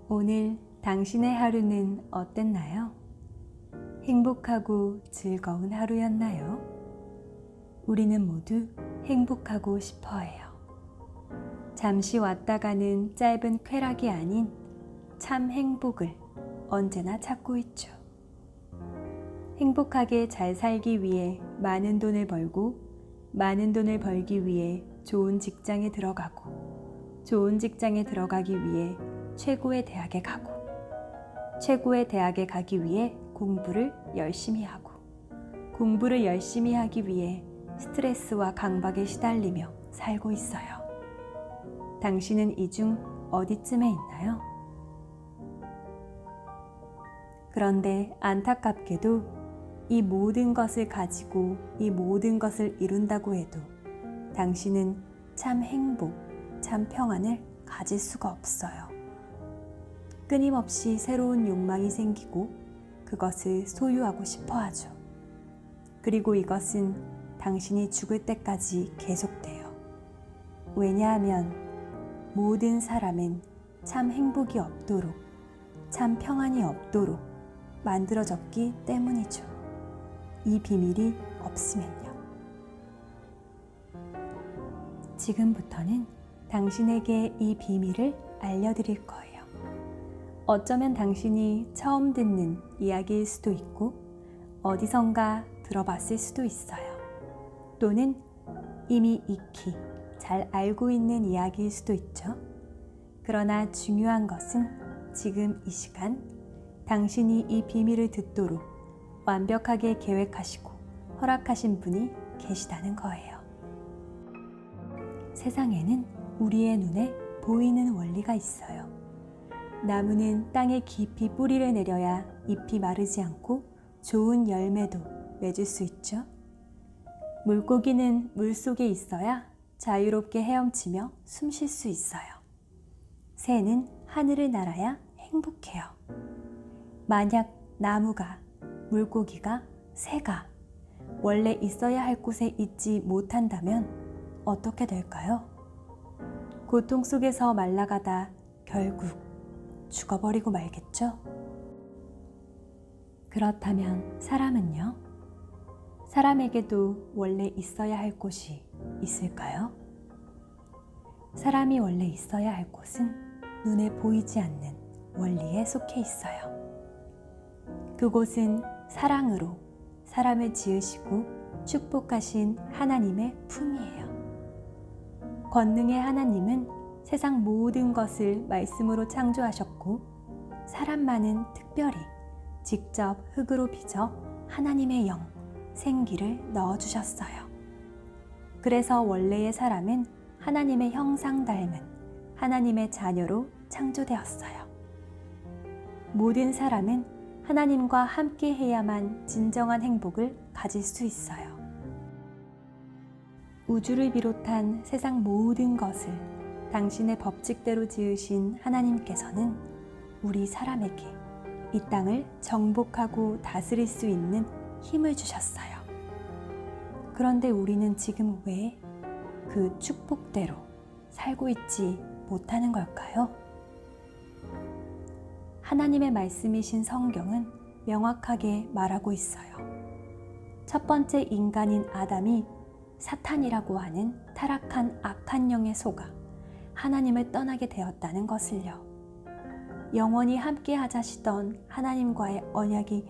오늘 당신의 하루는 어땠나요? 행복하고 즐거운 하루였나요? 우리는 모두 행복하고 싶어 해요. 잠시 왔다 가는 짧은 쾌락이 아닌 참 행복을 언제나 찾고 있죠. 행복하게 잘 살기 위해 많은 돈을 벌고, 많은 돈을 벌기 위해 좋은 직장에 들어가고, 좋은 직장에 들어가기 위해 최고의 대학에 가고, 최고의 대학에 가기 위해 공부를 열심히 하고, 공부를 열심히 하기 위해 스트레스와 강박에 시달리며 살고 있어요. 당신은 이 중 어디쯤에 있나요? 그런데 안타깝게도 이 모든 것을 가지고 이 모든 것을 이룬다고 해도 당신은 참 행복, 참 평안을 가질 수가 없어요. 끊임없이 새로운 욕망이 생기고 그것을 소유하고 싶어 하죠. 그리고 이것은 당신이 죽을 때까지 계속돼요. 왜냐하면 모든 사람은 참 행복이 없도록, 참 평안이 없도록 만들어졌기 때문이죠. 이 비밀이 없으면요. 지금부터는 당신에게 이 비밀을 알려드릴 거예요. 어쩌면 당신이 처음 듣는 이야기일 수도 있고 어디선가 들어봤을 수도 있어요. 또는 이미 익히 잘 알고 있는 이야기일 수도 있죠. 그러나 중요한 것은 지금 이 시간 당신이 이 비밀을 듣도록 완벽하게 계획하시고 허락하신 분이 계시다는 거예요. 세상에는 우리의 눈에 보이는 원리가 있어요. 나무는 땅에 깊이 뿌리를 내려야 잎이 마르지 않고 좋은 열매도 맺을 수 있죠. 물고기는 물속에 있어야 자유롭게 헤엄치며 숨 쉴 수 있어요. 새는 하늘을 날아야 행복해요. 만약 나무가, 물고기가, 새가 원래 있어야 할 곳에 있지 못한다면 어떻게 될까요? 고통 속에서 말라가다 결국 죽어버리고 말겠죠? 그렇다면 사람은요? 사람에게도 원래 있어야 할 곳이 있을까요? 사람이 원래 있어야 할 곳은 눈에 보이지 않는 원리에 속해 있어요. 그곳은 사랑으로 사람을 지으시고 축복하신 하나님의 품이에요. 권능의 하나님은 세상 모든 것을 말씀으로 창조하셨고 사람만은 특별히 직접 흙으로 빚어 하나님의 영, 생기를 넣어주셨어요. 그래서 원래의 사람은 하나님의 형상 닮은 하나님의 자녀로 창조되었어요. 모든 사람은 하나님과 함께 해야만 진정한 행복을 가질 수 있어요. 우주를 비롯한 세상 모든 것을 당신의 법칙대로 지으신 하나님께서는 우리 사람에게 이 땅을 정복하고 다스릴 수 있는 힘을 주셨어요. 그런데 우리는 지금 왜 그 축복대로 살고 있지 못하는 걸까요? 하나님의 말씀이신 성경은 명확하게 말하고 있어요. 첫 번째 인간인 아담이 사탄이라고 하는 타락한 악한 영에 속아 하나님을 떠나게 되었다는 것을요. 영원히 함께 하자시던 하나님과의 언약이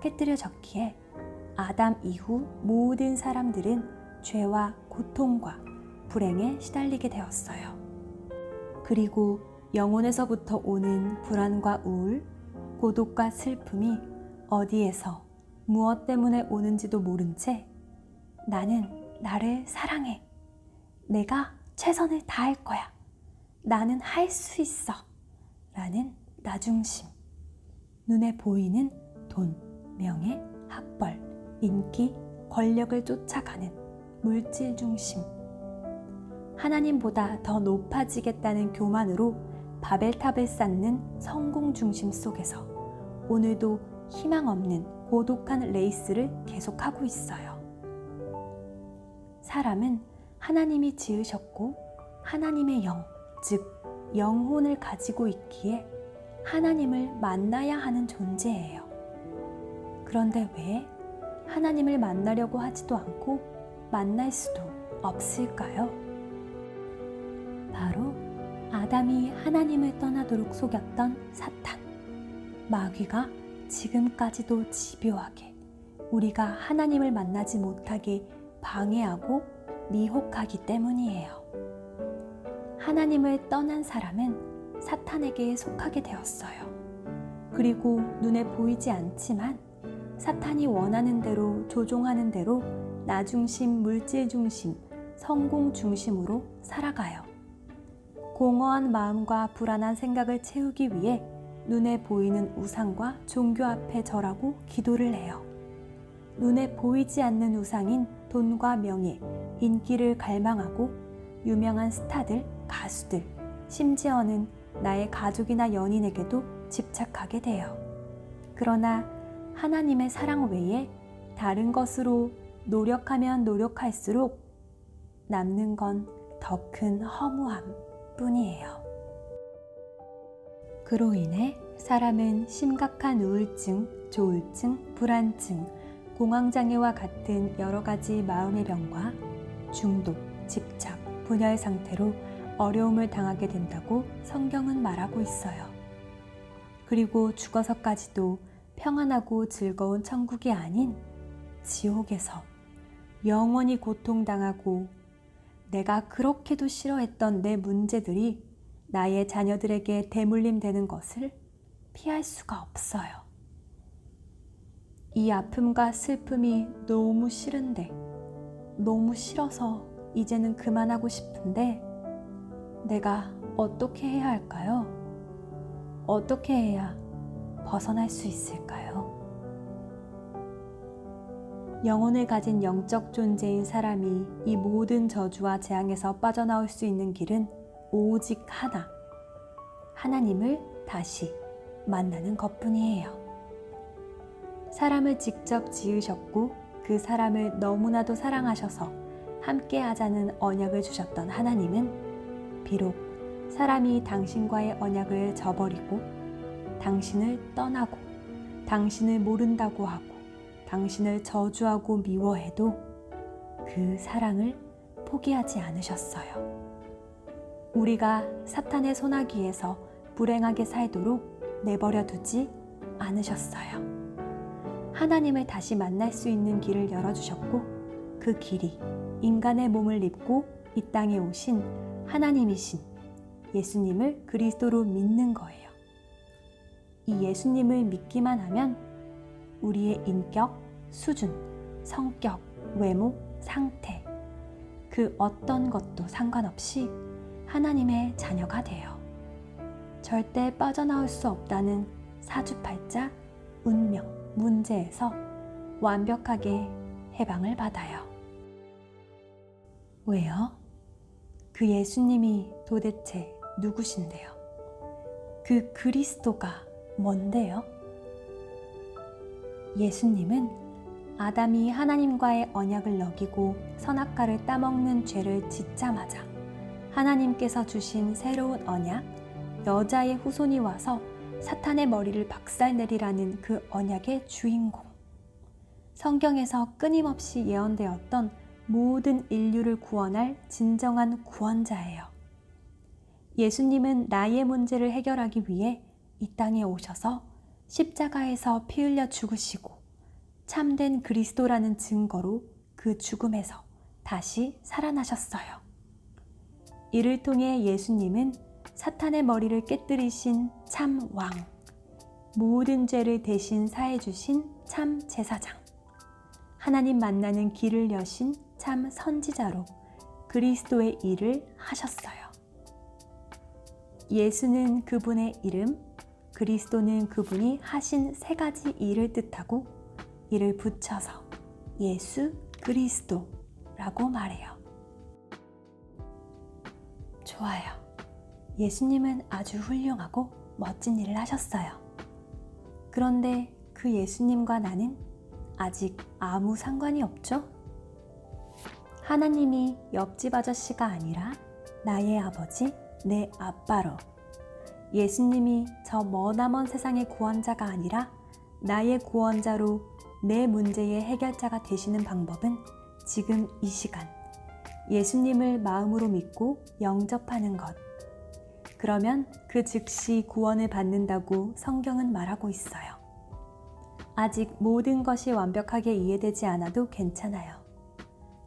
깨뜨려졌기에 아담 이후 모든 사람들은 죄와 고통과 불행에 시달리게 되었어요. 그리고 영혼에서부터 오는 불안과 우울, 고독과 슬픔이 어디에서 무엇 때문에 오는지도 모른 채 나는 나를 사랑해. 내가 최선을 다할 거야. 나는 할 수 있어. 라는 나중심. 눈에 보이는 돈, 명예, 학벌, 인기, 권력을 쫓아가는 물질 중심. 하나님보다 더 높아지겠다는 교만으로 바벨탑을 쌓는 성공 중심 속에서 오늘도 희망 없는 고독한 레이스를 계속하고 있어요. 사람은 하나님이 지으셨고 하나님의 영, 즉 영혼을 가지고 있기에 하나님을 만나야 하는 존재예요. 그런데 왜 하나님을 만나려고 하지도 않고 만날 수도 없을까요? 바로 아담이 하나님을 떠나도록 속였던 사탄, 마귀가 지금까지도 집요하게 우리가 하나님을 만나지 못하게 방해하고 미혹하기 때문이에요. 하나님을 떠난 사람은 사탄에게 속하게 되었어요. 그리고 눈에 보이지 않지만 사탄이 원하는 대로 조종하는 대로 나 중심, 물질 중심, 성공 중심으로 살아가요. 공허한 마음과 불안한 생각을 채우기 위해 눈에 보이는 우상과 종교 앞에 절하고 기도를 해요. 눈에 보이지 않는 우상인 돈과 명예, 인기를 갈망하고 유명한 스타들, 가수들, 심지어는 나의 가족이나 연인에게도 집착하게 돼요. 그러나 하나님의 사랑 외에 다른 것으로 노력하면 노력할수록 남는 건 더 큰 허무함 뿐이에요. 그로 인해 사람은 심각한 우울증, 조울증, 불안증, 공황장애와 같은 여러 가지 마음의 병과 중독, 집착, 분열 상태로 어려움을 당하게 된다고 성경은 말하고 있어요. 그리고 죽어서까지도 평안하고 즐거운 천국이 아닌 지옥에서 영원히 고통당하고 내가 그렇게도 싫어했던 내 문제들이 나의 자녀들에게 대물림되는 것을 피할 수가 없어요. 이 아픔과 슬픔이 너무 싫은데, 너무 싫어서 이제는 그만하고 싶은데 내가 어떻게 해야 할까요? 어떻게 해야 벗어날 수 있을까요? 영혼을 가진 영적 존재인 사람이 이 모든 저주와 재앙에서 빠져나올 수 있는 길은 오직 하나, 하나님을 다시 만나는 것뿐이에요. 사람을 직접 지으셨고 그 사람을 너무나도 사랑하셔서 함께 하자는 언약을 주셨던 하나님은 비록 사람이 당신과의 언약을 저버리고 당신을 떠나고 당신을 모른다고 하고 당신을 저주하고 미워해도 그 사랑을 포기하지 않으셨어요. 우리가 사탄의 소나기에서 불행하게 살도록 내버려 두지 않으셨어요. 하나님을 다시 만날 수 있는 길을 열어주셨고 그 길이 인간의 몸을 입고 이 땅에 오신 하나님이신 예수님을 그리스도로 믿는 거예요. 이 예수님을 믿기만 하면 우리의 인격, 수준, 성격, 외모, 상태 그 어떤 것도 상관없이 하나님의 자녀가 돼요. 절대 빠져나올 수 없다는 사주팔자, 운명, 문제에서 완벽하게 해방을 받아요. 왜요? 그 예수님이 도대체 누구신데요? 그 그리스도가 뭔데요? 예수님은 아담이 하나님과의 언약을 어기고 선악과를 따먹는 죄를 짓자마자 하나님께서 주신 새로운 언약, 여자의 후손이 와서 사탄의 머리를 박살내리라는 그 언약의 주인공. 성경에서 끊임없이 예언되었던 모든 인류를 구원할 진정한 구원자예요. 예수님은 나의 문제를 해결하기 위해 이 땅에 오셔서 십자가에서 피 흘려 죽으시고 참된 그리스도라는 증거로 그 죽음에서 다시 살아나셨어요. 이를 통해 예수님은 사탄의 머리를 깨뜨리신 참 왕, 모든 죄를 대신 사해 주신 참 제사장, 하나님 만나는 길을 여신 참 선지자로 그리스도의 일을 하셨어요. 예수는 그분의 이름, 그리스도는 그분이 하신 세 가지 일을 뜻하고 이를 붙여서 예수 그리스도라고 말해요. 좋아요. 예수님은 아주 훌륭하고 멋진 일을 하셨어요. 그런데 그 예수님과 나는 아직 아무 상관이 없죠? 하나님이 옆집 아저씨가 아니라 나의 아버지, 내 아빠로 예수님이 저 머나먼 세상의 구원자가 아니라 나의 구원자로 내 문제의 해결자가 되시는 방법은 지금 이 시간 예수님을 마음으로 믿고 영접하는 것. 그러면 그 즉시 구원을 받는다고 성경은 말하고 있어요. 아직 모든 것이 완벽하게 이해되지 않아도 괜찮아요.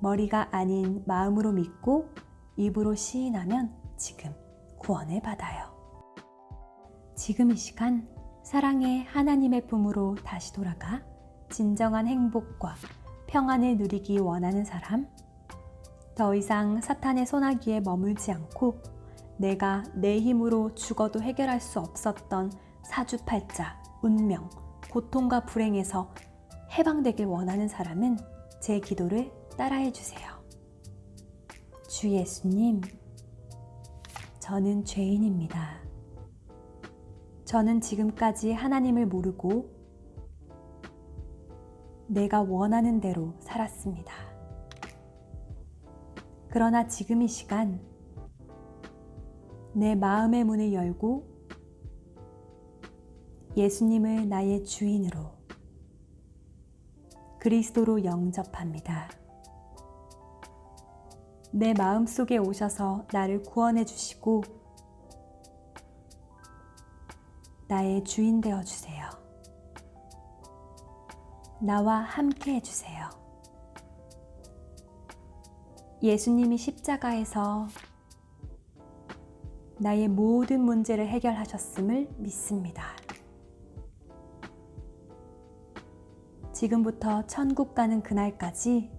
머리가 아닌 마음으로 믿고 입으로 시인하면 지금 구원을 받아요. 지금 이 시간 사랑의 하나님의 품으로 다시 돌아가 진정한 행복과 평안을 누리기 원하는 사람, 더 이상 사탄의 소나기에 머물지 않고 내가 내 힘으로 죽어도 해결할 수 없었던 사주팔자, 운명, 고통과 불행에서 해방되길 원하는 사람은 제 기도를 따라해 주세요. 주 예수님, 저는 죄인입니다. 저는 지금까지 하나님을 모르고 내가 원하는 대로 살았습니다. 그러나 지금 이 시간 내 마음의 문을 열고 예수님을 나의 주인으로 그리스도로 영접합니다. 내 마음속에 오셔서 나를 구원해 주시고 나의 주인 되어 주세요. 나와 함께 해주세요. 예수님이 십자가에서 나의 모든 문제를 해결하셨음을 믿습니다. 지금부터 천국 가는 그날까지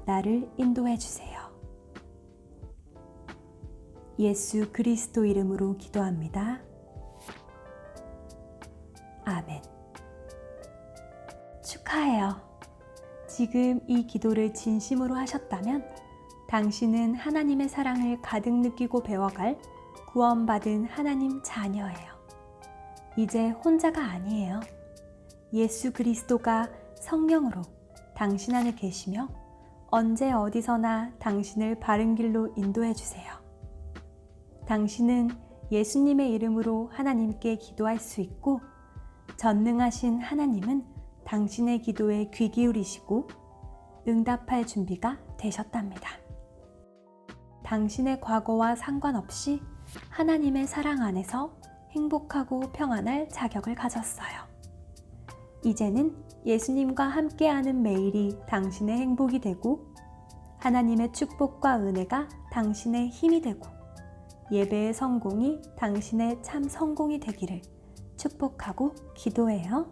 나를 인도해 주세요. 예수 그리스도 이름으로 기도합니다. 아멘. 축하해요. 지금 이 기도를 진심으로 하셨다면 당신은 하나님의 사랑을 가득 느끼고 배워갈 구원받은 하나님 자녀예요. 이제 혼자가 아니에요. 예수 그리스도가 성령으로 당신 안에 계시며 언제 어디서나 당신을 바른 길로 인도해 주세요. 당신은 예수님의 이름으로 하나님께 기도할 수 있고 전능하신 하나님은 당신의 기도에 귀 기울이시고 응답할 준비가 되셨답니다. 당신의 과거와 상관없이 하나님의 사랑 안에서 행복하고 평안할 자격을 가졌어요. 이제는 예수님과 함께하는 매일이 당신의 행복이 되고 하나님의 축복과 은혜가 당신의 힘이 되고 예배의 성공이 당신의 참 성공이 되기를 축복하고 기도해요.